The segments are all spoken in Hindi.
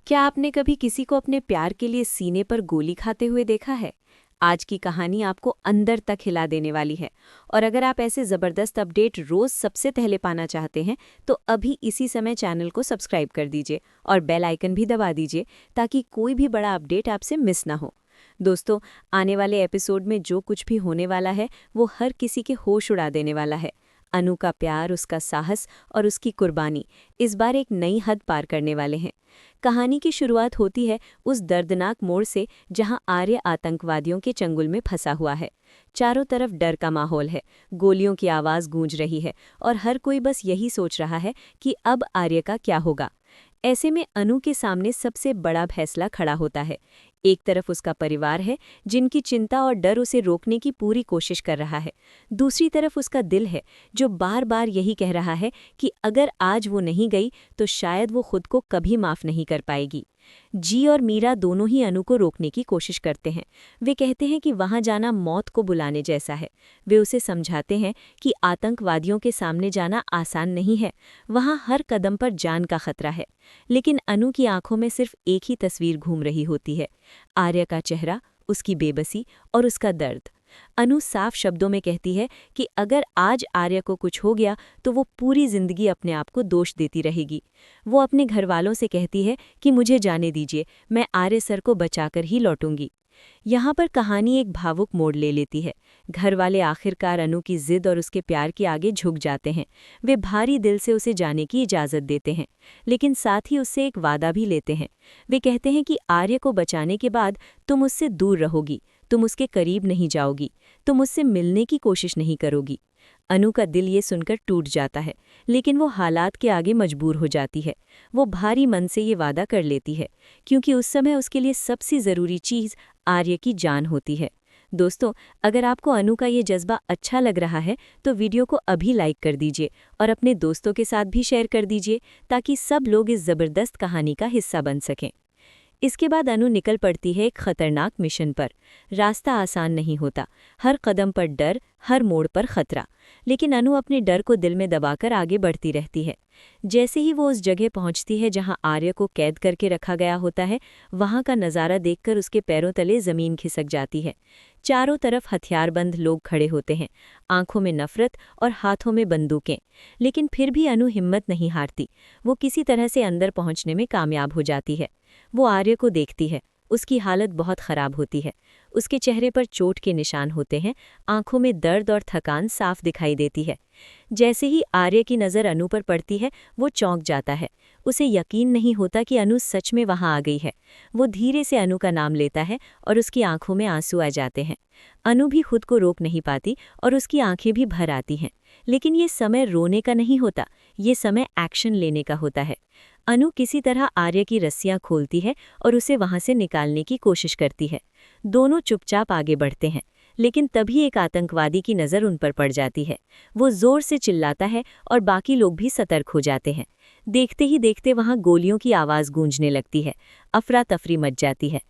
क्या आपने कभी किसी को अपने प्यार के लिए सीने पर गोली खाते हुए देखा है? आज की कहानी आपको अंदर तक हिला देने वाली है। और अगर आप ऐसे ज़बरदस्त अपडेट रोज़ सबसे पहले पाना चाहते हैं तो अभी इसी समय चैनल को सब्सक्राइब कर दीजिए और बेल आइकन भी दबा दीजिए ताकि कोई भी बड़ा अपडेट आपसे मिस ना हो। दोस्तों, आने वाले एपिसोड में जो कुछ भी होने वाला है वो हर किसी के होश उड़ा देने वाला है। अनु का प्यार, उसका साहस और उसकी कुर्बानी इस बार एक नई हद पार करने वाले हैं। कहानी की शुरुआत होती है उस दर्दनाक मोड़ से जहां आर्य आतंकवादियों के चंगुल में फंसा हुआ है। चारों तरफ डर का माहौल है, गोलियों की आवाज़ गूंज रही है और हर कोई बस यही सोच रहा है कि अब आर्य का क्या होगा। ऐसे में अनु के सामने सबसे बड़ा फैसला खड़ा होता है। एक तरफ उसका परिवार है जिनकी चिंता और डर उसे रोकने की पूरी कोशिश कर रहा है। दूसरी तरफ उसका दिल है जो बार बार यही कह रहा है कि अगर आज वो नहीं गई तो शायद वो खुद को कभी माफ़ नहीं कर पाएगी। जी और मीरा दोनों ही अनु को रोकने की कोशिश करते हैं। वे कहते हैं कि वहां जाना मौत को बुलाने जैसा है। वे उसे समझाते हैं कि आतंकवादियों के सामने जाना आसान नहीं है, वहां हर कदम पर जान का खतरा है। लेकिन अनु की आंखों में सिर्फ एक ही तस्वीर घूम रही होती है, आर्य का चेहरा, उसकी बेबसी और उसका दर्द। अनु साफ शब्दों में कहती है कि अगर आज आर्य को कुछ हो गया तो वो पूरी जिंदगी अपने आप को दोष देती रहेगी। वो अपने घरवालों से कहती है कि मुझे जाने दीजिए, मैं आर्य सर को बचाकर ही लौटूंगी। यहाँ पर कहानी एक भावुक मोड़ ले लेती है। घर वाले आखिरकार अनु की जिद और उसके प्यार के आगे झुक जाते हैं। वे भारी दिल से उसे जाने की इजाज़त देते हैं, लेकिन साथ ही उससे एक वादा भी लेते हैं। वे कहते हैं कि आर्य को बचाने के बाद तुम उससे दूर रहोगी, तुम उसके करीब नहीं जाओगी, तुम उससे मिलने की कोशिश नहीं करोगी। अनु का दिल ये सुनकर टूट जाता है, लेकिन वो हालात के आगे मजबूर हो जाती है। वो भारी मन से ये वादा कर लेती है, क्योंकि उस समय उसके लिए सबसे ज़रूरी चीज़ आर्य की जान होती है। दोस्तों, अगर आपको अनु का ये जज्बा अच्छा लग रहा है तो वीडियो को अभी लाइक कर दीजिए और अपने दोस्तों के साथ भी शेयर कर दीजिए ताकि सब लोग इस ज़बरदस्त कहानी का हिस्सा बन सकें। इसके बाद अनु निकल पड़ती है एक खतरनाक मिशन पर। रास्ता आसान नहीं होता, हर कदम पर डर, हर मोड़ पर खतरा। लेकिन अनु अपने डर को दिल में दबाकर आगे बढ़ती रहती है। जैसे ही वो उस जगह पहुंचती है जहां आर्य को कैद करके रखा गया होता है, वहां का नज़ारा देखकर उसके पैरों तले ज़मीन खिसक जाती है। चारों तरफ हथियारबंद लोग खड़े होते हैं, आंखों में नफरत और हाथों में बंदूकें। लेकिन फिर भी अनु हिम्मत नहीं हारती। वो किसी तरह से अंदर पहुंचने में कामयाब हो जाती है। वो आर्य को देखती है। उसकी हालत बहुत खराब होती है। उसके चेहरे पर चोट के निशान होते हैं, आंखों में दर्द और थकान साफ दिखाई देती है। जैसे ही आर्य की नज़र अनु पर पड़ती है, वो चौंक जाता है। उसे यकीन नहीं होता कि अनु सच में वहां आ गई है। वो धीरे से अनु का नाम लेता है और उसकी आंखों में आंसू आ जाते हैं। अनु भी खुद को रोक नहीं पाती और उसकी आंखें भी भर आती हैं। लेकिन ये समय रोने का नहीं होता, ये समय एक्शन लेने का होता है। अनु किसी तरह आर्य की रस्सियां खोलती है और उसे वहां से निकालने की कोशिश करती है। दोनों चुपचाप आगे बढ़ते हैं, लेकिन तभी एक आतंकवादी की नज़र उन पर पड़ जाती है। वो जोर से चिल्लाता है और बाकी लोग भी सतर्क हो जाते हैं। देखते ही देखते वहां गोलियों की आवाज़ गूंजने लगती है। अफरा तफरी मच जाती है।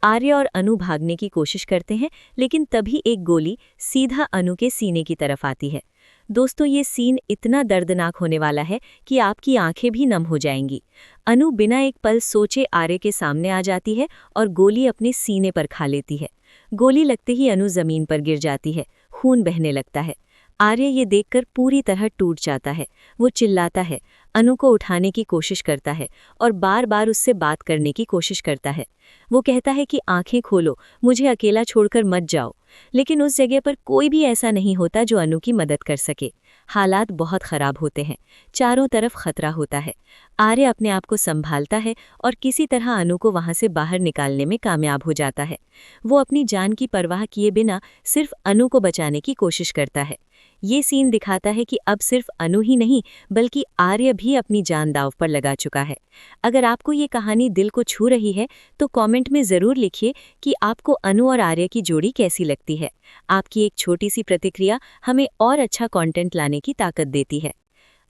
आर्य और अनु भागने की कोशिश करते हैं, लेकिन तभी एक गोली सीधा अनु के सीने की तरफ आती है। दोस्तों, ये सीन इतना दर्दनाक होने वाला है कि आपकी आंखें भी नम हो जाएंगी। अनु बिना एक पल सोचे आर्य के सामने आ जाती है और गोली अपने सीने पर खा लेती है। गोली लगते ही अनु जमीन पर गिर जाती है, खून बहने लगता है। आर्य ये देखकर पूरी तरह टूट जाता है। वो चिल्लाता है, अनु को उठाने की कोशिश करता है और बार बार उससे बात करने की कोशिश करता है। वो कहता है कि आंखें खोलो, मुझे अकेला छोड़कर मत जाओ। लेकिन उस जगह पर कोई भी ऐसा नहीं होता जो अनु की मदद कर सके। हालात बहुत खराब होते हैं, चारों तरफ खतरा होता है। आर्य अपने आप को संभालता है और किसी तरह अनु को वहां से बाहर निकालने में कामयाब हो जाता है। वो अपनी जान की परवाह किए बिना सिर्फ अनु को बचाने की कोशिश करता है। ये सीन दिखाता है कि अब सिर्फ अनु ही नहीं बल्कि आर्य भी अपनी जान दांव पर लगा चुका है। अगर आपको ये कहानी दिल को छू रही है तो कमेंट में ज़रूर लिखिए कि आपको अनु और आर्य की जोड़ी कैसी लगती है। आपकी एक छोटी सी प्रतिक्रिया हमें और अच्छा कंटेंट लाने की ताकत देती है।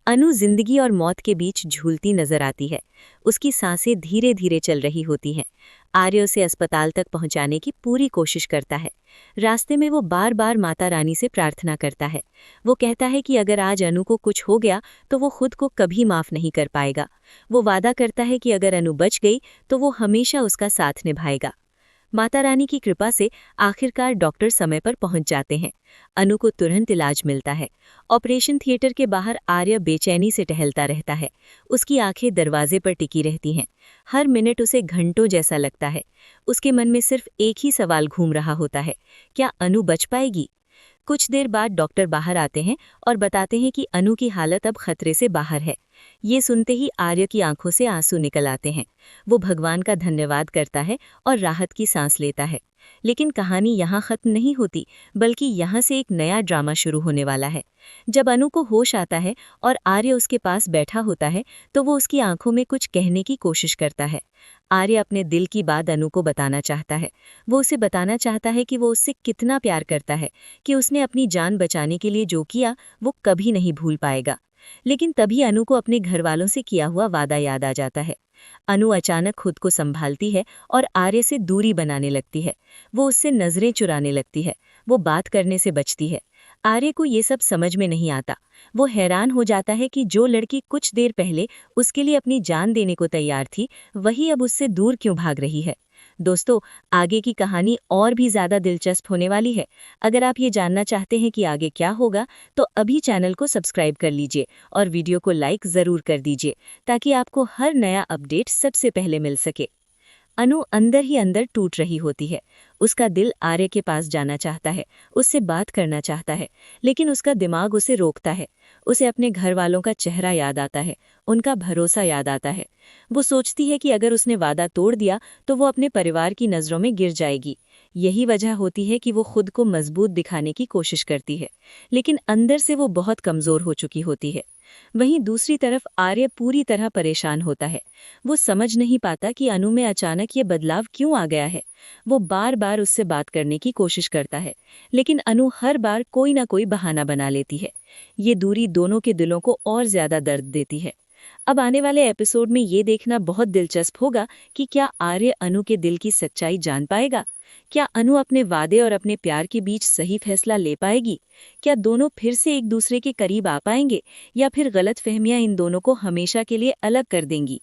अनु जिंदगी और मौत के बीच झूलती नजर आती है। उसकी सांसें धीरे धीरे चल रही होती हैं। आर्य उसे अस्पताल तक पहुंचाने की पूरी कोशिश करता है। रास्ते में वो बार बार माता रानी से प्रार्थना करता है। वो कहता है कि अगर आज अनु को कुछ हो गया तो वो खुद को कभी माफ नहीं कर पाएगा। वो वादा करता है कि अगर अनु बच गई तो वो हमेशा उसका साथ निभाएगा। माता रानी की कृपा से आखिरकार डॉक्टर समय पर पहुंच जाते हैं। अनु को तुरंत इलाज मिलता है। ऑपरेशन थिएटर के बाहर आर्य बेचैनी से टहलता रहता है। उसकी आंखें दरवाजे पर टिकी रहती हैं। हर मिनट उसे घंटों जैसा लगता है। उसके मन में सिर्फ एक ही सवाल घूम रहा होता है, क्या अनु बच पाएगी? कुछ देर बाद डॉक्टर बाहर आते हैं और बताते हैं कि अनु की हालत अब खतरे से बाहर है। ये सुनते ही आर्य की आंखों से आंसू निकल आते हैं। वो भगवान का धन्यवाद करता है और राहत की सांस लेता है। लेकिन कहानी यहाँ खत्म नहीं होती, बल्कि यहाँ से एक नया ड्रामा शुरू होने वाला है। जब अनु को होश आता है और आर्य उसके पास बैठा होता है तो वो उसकी आंखों में कुछ कहने की कोशिश करता है। आर्य अपने दिल की बात अनु को बताना चाहता है। वो उसे बताना चाहता है कि वो उससे कितना प्यार करता है, कि उसने अपनी जान बचाने के लिए जो किया वो कभी नहीं भूल पाएगा। लेकिन तभी अनु को अपने घर वालों से किया हुआ वादा याद आ जाता है। अनु अचानक खुद को संभालती है और आर्य से दूरी बनाने लगती है। वो उससे नजरें चुराने लगती है। वो बात करने से बचती है। आर्य को ये सब समझ में नहीं आता। वो हैरान हो जाता है कि जो लड़की कुछ देर पहले उसके लिए अपनी जान देने को तैयार थी, वही अब उससे दूर क्यों भाग रही है। दोस्तों, आगे की कहानी और भी ज़्यादा दिलचस्प होने वाली है। अगर आप ये जानना चाहते हैं कि आगे क्या होगा, तो अभी चैनल को सब्सक्राइब कर लीजिए और वीडियो को लाइक ज़रूर कर दीजिए, ताकि आपको हर नया अपडेट सबसे पहले मिल सके। अनु अंदर ही अंदर टूट रही होती है। उसका दिल आर्य के पास जाना चाहता है, उससे बात करना चाहता है, लेकिन उसका दिमाग उसे रोकता है। उसे अपने घर वालों का चेहरा याद आता है, उनका भरोसा याद आता है। वो सोचती है कि अगर उसने वादा तोड़ दिया तो वो अपने परिवार की नज़रों में गिर जाएगी। यही वजह होती है कि वो खुद को मजबूत दिखाने की कोशिश करती है, लेकिन अंदर से वो बहुत कमज़ोर हो चुकी होती है। वहीं दूसरी तरफ आर्य पूरी तरह परेशान होता है। वो समझ नहीं पाता कि अनु में अचानक ये बदलाव क्यों आ गया है। वो बार बार उससे बात करने की कोशिश करता है, लेकिन अनु हर बार कोई ना कोई बहाना बना लेती है। ये दूरी दोनों के दिलों को और ज्यादा दर्द देती है। अब आने वाले एपिसोड में ये देखना बहुत दिलचस्प होगा कि क्या आर्य अनु के दिल की सच्चाई जान पाएगा। क्या अनु अपने वादे और अपने प्यार के बीच सही फैसला ले पाएगी? क्या दोनों फिर से एक दूसरे के करीब आ पाएंगे, या फिर गलतफहमियां इन दोनों को हमेशा के लिए अलग कर देंगी?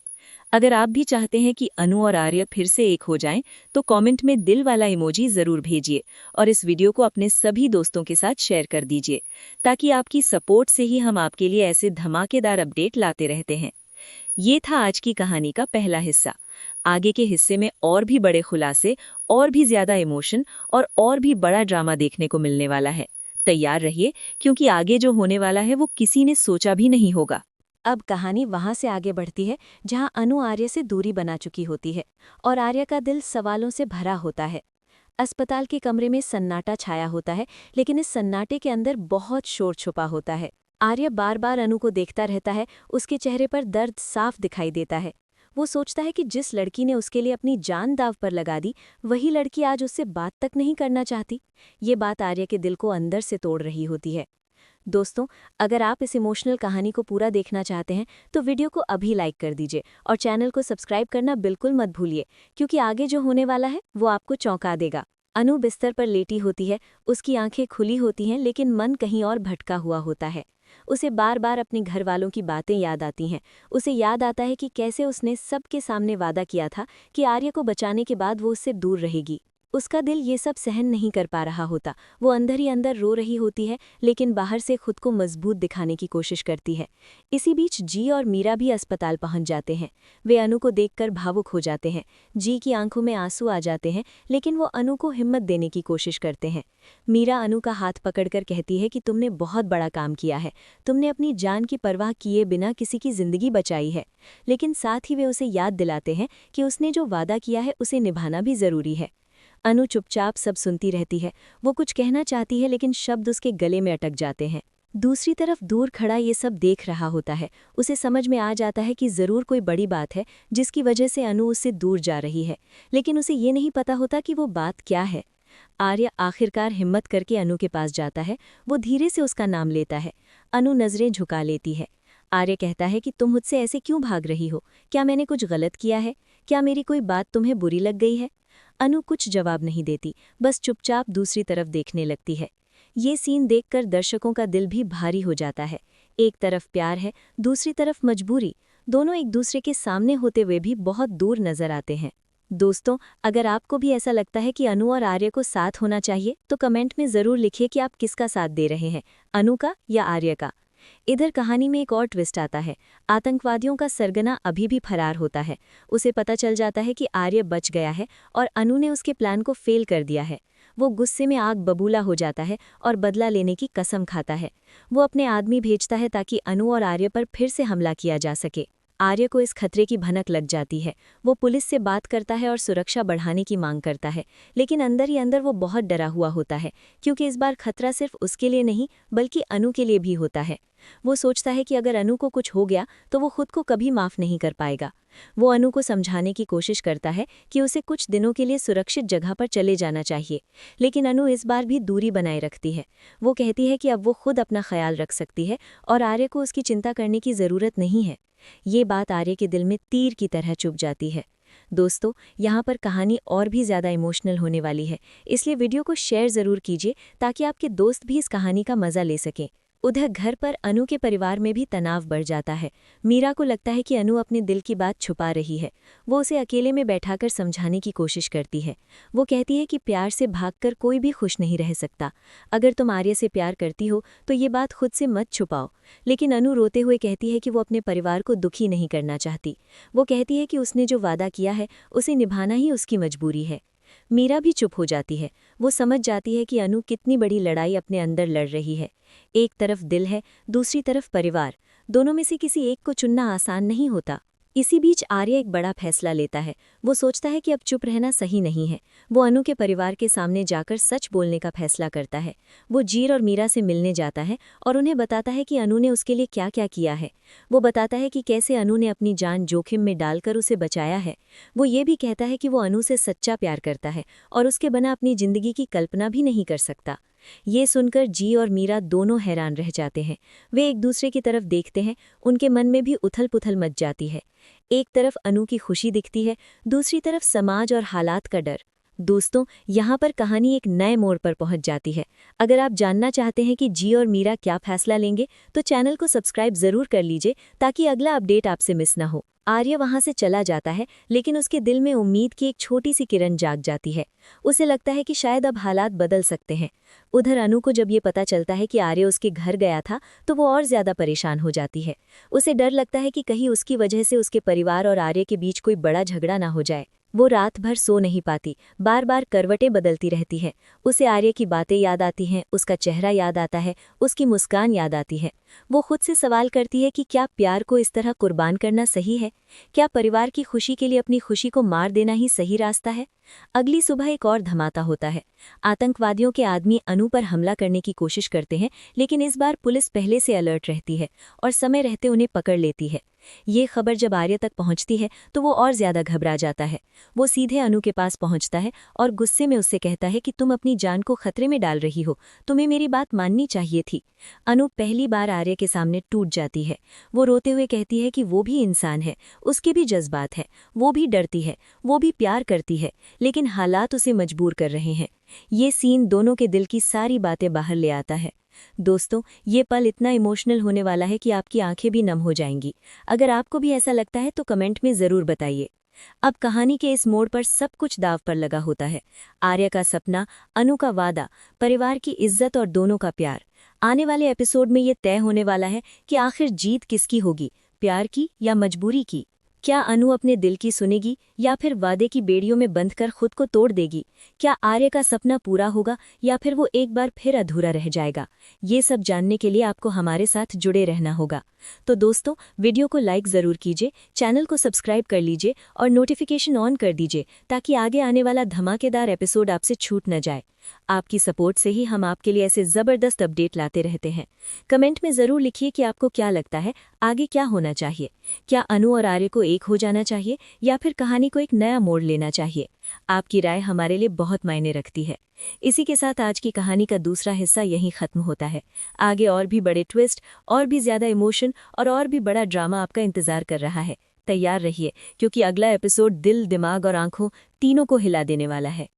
अगर आप भी चाहते हैं कि अनु और आर्य फिर से एक हो जाएं, तो कमेंट में दिल वाला इमोजी जरूर भेजिए और इस वीडियो को अपने सभी दोस्तों के साथ शेयर कर दीजिए, ताकि आपकी सपोर्ट से ही हम आपके लिए ऐसे धमाकेदार अपडेट लाते रहते हैं। ये था आज की कहानी का पहला हिस्सा। आगे के हिस्से में और भी बड़े खुलासे, और भी ज्यादा इमोशन और भी बड़ा ड्रामा देखने को मिलने वाला है। तैयार रहिए, क्योंकि आगे जो होने वाला है वो किसी ने सोचा भी नहीं होगा। अब कहानी वहां से आगे बढ़ती है जहां अनु आर्य से दूरी बना चुकी होती है और आर्य का दिल सवालों से भरा होता है। अस्पताल के कमरे में सन्नाटा छाया होता है, लेकिन इस सन्नाटे के अंदर बहुत शोर छुपा होता है। आर्य बार बार अनु को देखता रहता है। उसके चेहरे पर दर्द साफ दिखाई देता है। वो सोचता है कि जिस लड़की ने उसके लिए अपनी जान दांव पर लगा दी, वही लड़की आज उससे बात तक नहीं करना चाहती। ये बात आर्य के दिल को अंदर से तोड़ रही होती है। दोस्तों, अगर आप इस इमोशनल कहानी को पूरा देखना चाहते हैं तो वीडियो को अभी लाइक कर दीजिए और चैनल को सब्सक्राइब करना बिल्कुल मत भूलिए, क्योंकि आगे जो होने वाला है वो आपको चौंका देगा। अनु बिस्तर पर लेटी होती है। उसकी आंखें खुली होती हैं, लेकिन मन कहीं और भटका हुआ होता है। उसे बार बार अपने घर वालों की बातें याद आती हैं। उसे याद आता है कि कैसे उसने सबके सामने वादा किया था कि आर्य को बचाने के बाद वो उससे दूर रहेगी। उसका दिल ये सब सहन नहीं कर पा रहा होता। वो अंदर ही अंदर रो रही होती है, लेकिन बाहर से खुद को मजबूत दिखाने की कोशिश करती है। इसी बीच जी और मीरा भी अस्पताल पहुंच जाते हैं। वे अनु को देखकर भावुक हो जाते हैं। जी की आंखों में आंसू आ जाते हैं, लेकिन वो अनु को हिम्मत देने की कोशिश करते हैं। मीरा अनु का हाथ पकड़कर कहती है कि तुमने बहुत बड़ा काम किया है। तुमने अपनी जान की परवाह किए बिना किसी की जिंदगी बचाई है। लेकिन साथ ही वे उसे याद दिलाते हैं कि उसने जो वादा किया है उसे निभाना भी जरूरी है। अनु चुपचाप सब सुनती रहती है। वो कुछ कहना चाहती है, लेकिन शब्द उसके गले में अटक जाते हैं। दूसरी तरफ दूर खड़ा ये सब देख रहा होता है। उसे समझ में आ जाता है कि जरूर कोई बड़ी बात है जिसकी वजह से अनु उससे दूर जा रही है, लेकिन उसे ये नहीं पता होता कि वो बात क्या है। आर्य आखिरकार हिम्मत करके अनु के पास जाता है। वो धीरे से उसका नाम लेता है। अनु नजरें झुका लेती है। आर्य कहता है कि तुम मुझसे ऐसे क्यों भाग रही हो? क्या मैंने कुछ गलत किया है? क्या मेरी कोई बात तुम्हें बुरी लग गई है? अनु कुछ जवाब नहीं देती, बस चुपचाप दूसरी तरफ देखने लगती है। ये सीन देखकर दर्शकों का दिल भी भारी हो जाता है। एक तरफ प्यार है, दूसरी तरफ मजबूरी। दोनों एक दूसरे के सामने होते हुए भी बहुत दूर नजर आते हैं। दोस्तों, अगर आपको भी ऐसा लगता है कि अनु और आर्य को साथ होना चाहिए, तो कमेंट में ज़रूर लिखिए कि आप किसका साथ दे रहे हैं, अनु का या आर्य का। इधर कहानी में एक और ट्विस्ट आता है। आतंकवादियों का सरगना अभी भी फरार होता है। उसे पता चल जाता है कि आर्य बच गया है और अनु ने उसके प्लान को फेल कर दिया है। वो गुस्से में आग बबूला हो जाता है और बदला लेने की कसम खाता है। वो अपने आदमी भेजता है ताकि अनु और आर्य पर फिर से हमला किया जा सके। आर्य को इस खतरे की भनक लग जाती है। वो पुलिस से बात करता है और सुरक्षा बढ़ाने की मांग करता है, लेकिन अंदर ही अंदर वो बहुत डरा हुआ होता है, क्योंकि इस बार खतरा सिर्फ उसके लिए नहीं बल्कि अनु के लिए भी होता है। वो सोचता है कि अगर अनु को कुछ हो गया तो वो खुद को कभी माफ़ नहीं कर पाएगा। वो अनु को समझाने की कोशिश करता है कि उसे कुछ दिनों के लिए सुरक्षित जगह पर चले जाना चाहिए, लेकिन अनु इस बार भी दूरी बनाए रखती है। वो कहती है कि अब वो खुद अपना ख्याल रख सकती है और आर्य को उसकी चिंता करने की ज़रूरत नहीं है। ये बात आर्य के दिल में तीर की तरह चुभ जाती है। दोस्तों, यहाँ पर कहानी और भी ज़्यादा इमोशनल होने वाली है, इसलिए वीडियो को शेयर ज़रूर कीजिए ताकि आपके दोस्त भी इस कहानी का मज़ा ले सकें। उधर घर पर अनु के परिवार में भी तनाव बढ़ जाता है। मीरा को लगता है कि अनु अपने दिल की बात छुपा रही है। वो उसे अकेले में बैठाकर समझाने की कोशिश करती है। वो कहती है कि प्यार से भागकर कोई भी खुश नहीं रह सकता। अगर तुम आर्य से प्यार करती हो तो ये बात खुद से मत छुपाओ। लेकिन अनु रोते हुए कहती है कि वो अपने परिवार को दुखी नहीं करना चाहती। वो कहती है कि उसने जो वादा किया है उसे निभाना ही उसकी मजबूरी है। मीरा भी चुप हो जाती है। वो समझ जाती है कि अनु कितनी बड़ी लड़ाई अपने अंदर लड़ रही है। एक तरफ दिल है, दूसरी तरफ परिवार। दोनों में से किसी एक को चुनना आसान नहीं होता। इसी बीच आर्य एक बड़ा फैसला लेता है। वो सोचता है कि अब चुप रहना सही नहीं है। वो अनु के परिवार के सामने जाकर सच बोलने का फैसला करता है। वो जीर और मीरा से मिलने जाता है और उन्हें बताता है कि अनु ने उसके लिए क्या क्या किया है। वो बताता है कि कैसे अनु ने अपनी जान जोखिम में डालकर उसे बचाया है। वो ये भी कहता है कि वो अनु से सच्चा प्यार करता है और उसके बिना अपनी जिंदगी की कल्पना भी नहीं कर सकता। ये सुनकर जी और मीरा दोनों हैरान रह जाते हैं। वे एक दूसरे की तरफ देखते हैं, उनके मन में भी उथल पुथल मच जाती है। एक तरफ अनु की खुशी दिखती है, दूसरी तरफ समाज और हालात का डर। दोस्तों, यहाँ पर कहानी एक नए मोड़ पर पहुँच जाती है। अगर आप जानना चाहते हैं कि जी और मीरा क्या फैसला लेंगे, तो चैनल को सब्सक्राइब ज़रूर कर लीजिए ताकि अगला अपडेट आपसे मिस ना हो। आर्य वहाँ से चला जाता है, लेकिन उसके दिल में उम्मीद की एक छोटी सी किरण जाग जाती है। उसे लगता है कि शायद अब हालात बदल सकते हैं। उधर अनु को जब ये पता चलता है कि आर्य उसके घर गया था, तो वो और ज़्यादा परेशान हो जाती है। उसे डर लगता है कि कहीं उसकी वजह से उसके परिवार और आर्य के बीच कोई बड़ा झगड़ा ना हो जाए। वो रात भर सो नहीं पाती, बार बार करवटें बदलती रहती है। उसे आर्य की बातें याद आती हैं, उसका चेहरा याद आता है, उसकी मुस्कान याद आती है। वो खुद से सवाल करती है कि क्या प्यार को इस तरह कुर्बान करना सही है? क्या परिवार की खुशी के लिए अपनी खुशी को मार देना ही सही रास्ता है? अगली सुबह एक और धमाका होता है। आतंकवादियों के आदमी अनु पर हमला करने की कोशिश करते हैं, लेकिन इस बार पुलिस पहले से अलर्ट रहती है और समय रहते उन्हें पकड़ लेती है। ये खबर जब आर्य तक पहुंचती है तो वो और ज्यादा घबरा जाता है। वो सीधे अनु के पास पहुंचता है और गुस्से में उससे कहता है कि तुम अपनी जान को खतरे में डाल रही हो, तुम्हें मेरी बात माननी चाहिए थी। अनु पहली बार आर्य के सामने टूट जाती है। वो रोते हुए कहती है कि वो भी इंसान है, उसके भी जज्बात हैं, वो भी डरती है, वो भी प्यार करती है, लेकिन हालात उसे मजबूर कर रहे हैं। ये सीन दोनों के दिल की सारी बातें बाहर ले आता है। दोस्तों, ये पल इतना इमोशनल होने वाला है कि आपकी आंखें भी नम हो जाएंगी। अगर आपको भी ऐसा लगता है तो कमेंट में ज़रूर बताइए। अब कहानी के इस मोड़ पर सब कुछ दाव पर लगा होता है। आर्य का सपना, अनु का वादा, परिवार की इज्जत और दोनों का प्यार। आने वाले एपिसोड में ये तय होने वाला है कि आखिर जीत किसकी होगी, प्यार की या मजबूरी की। क्या अनु अपने दिल की सुनेगी या फिर वादे की बेड़ियों में बंधकर खुद को तोड़ देगी? क्या आर्य का सपना पूरा होगा या फिर वो एक बार फिर अधूरा रह जाएगा? ये सब जानने के लिए आपको हमारे साथ जुड़े रहना होगा। तो दोस्तों, वीडियो को लाइक ज़रूर कीजिए, चैनल को सब्सक्राइब कर लीजिए और नोटिफिकेशन ऑन कर दीजिए ताकि आगे आने वाला धमाकेदार एपिसोड आपसे छूट न जाए। आपकी सपोर्ट से ही हम आपके लिए ऐसे ज़बरदस्त अपडेट लाते रहते हैं। कमेंट में ज़रूर लिखिए कि आपको क्या लगता है, आगे क्या होना चाहिए। क्या अनु और आर्य को एक हो जाना चाहिए या फिर कहानी को एक नया मोड़ लेना चाहिए? आपकी राय हमारे लिए बहुत मायने रखती है। इसी के साथ आज की कहानी का दूसरा हिस्सा यहीं ख़त्म होता है। आगे और भी बड़े ट्विस्ट, और भी ज़्यादा इमोशन और भी बड़ा ड्रामा आपका इंतज़ार कर रहा है। तैयार रहिए, क्योंकि अगला एपिसोड दिल, दिमाग और आंखों तीनों को हिला देने वाला है।